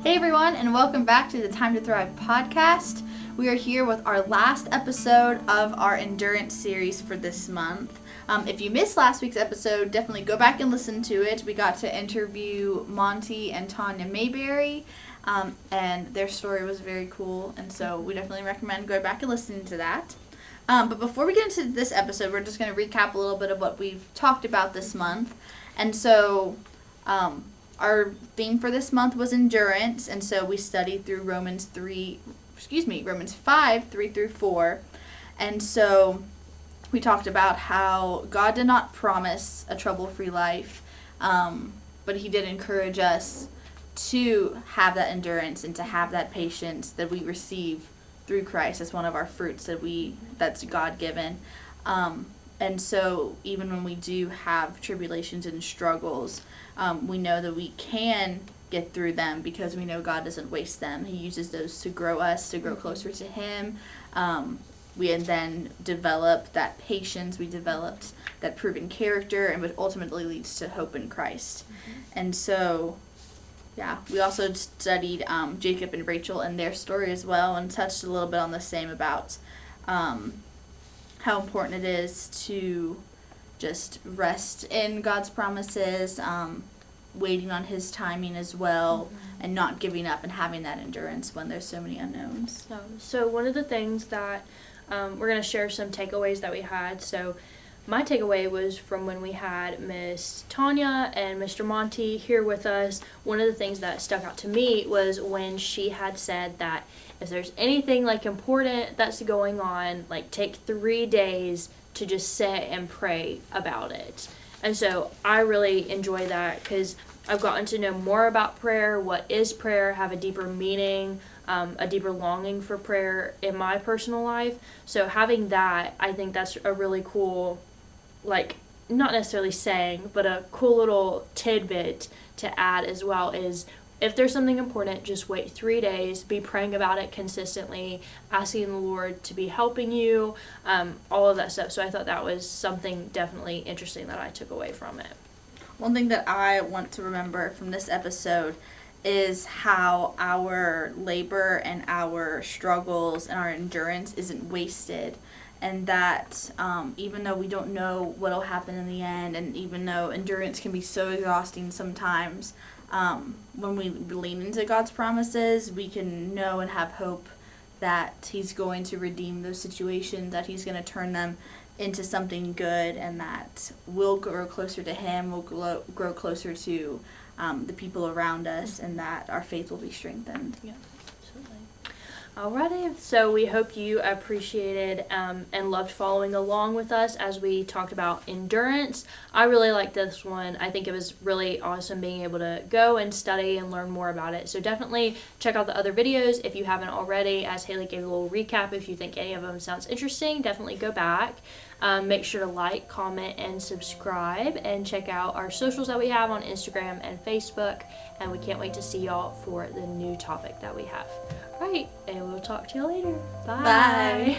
Hey everyone, and welcome back to the Time to Thrive podcast. We are here with our last episode of our endurance series for this month. If you missed last week's episode, definitely go back and listen to it. We got to interview Monty and Tanya Mayberry, and their story was very cool, and so we definitely recommend going back and listening to that. But before we get into this episode, we're just going to recap a little bit of what we've talked about this month. And so, our theme for this month was endurance, and so we studied through Romans 5, 3-4. And so we talked about how God did not promise a trouble-free life, but he did encourage us to have that endurance and to have that patience that we receive through Christ as one of our fruits that's God-given. And so even when we do have tribulations and struggles, we know that we can get through them because we know God doesn't waste them. He uses those to grow us, to grow closer to him. We had then developed that patience, we developed that proven character, and which ultimately leads to hope in Christ. Mm-hmm. And so, yeah, we also studied Jacob and Rachel and their story as well, and touched a little bit on the same about how important it is to just rest in God's promises, waiting on his timing as well, mm-hmm. and not giving up and having that endurance when there's so many unknowns. So one of the things that we're going to share some takeaways that we had. So my takeaway was from when we had Miss Tanya and Mr. Monty here with us. One of the things that stuck out to me was when she had said that if there's anything important that's going on, take 3 days to just sit and pray about it. And so I really enjoy that because I've gotten to know more about prayer, what is prayer, have a deeper meaning, a deeper longing for prayer in my personal life. So having that, I think that's a really cool, not necessarily saying, but a cool little tidbit to add as well is if there's something important, just wait 3 days, be praying about it consistently, asking the Lord to be helping you, all of that stuff. So I thought that was something definitely interesting that I took away from it. One thing that I want to remember from this episode is how our labor and our struggles and our endurance isn't wasted. And that even though we don't know what will happen in the end, and even though endurance can be so exhausting sometimes, when we lean into God's promises, we can know and have hope that he's going to redeem those situations, that he's going to turn them into something good, and that we'll grow closer to him, we'll grow closer to the people around us, and that our faith will be strengthened. Yeah, absolutely. Alrighty, so we hope you appreciated and loved following along with us as we talked about endurance. I really liked this one. I think it was really awesome being able to go and study and learn more about it. So definitely check out the other videos if you haven't already. As Haley gave a little recap, if you think any of them sounds interesting, definitely go back. Make sure to like, comment, and subscribe, and check out our socials that we have on Instagram and Facebook. And we can't wait to see y'all for the new topic that we have. All right, and we'll talk to you later. Bye. Bye.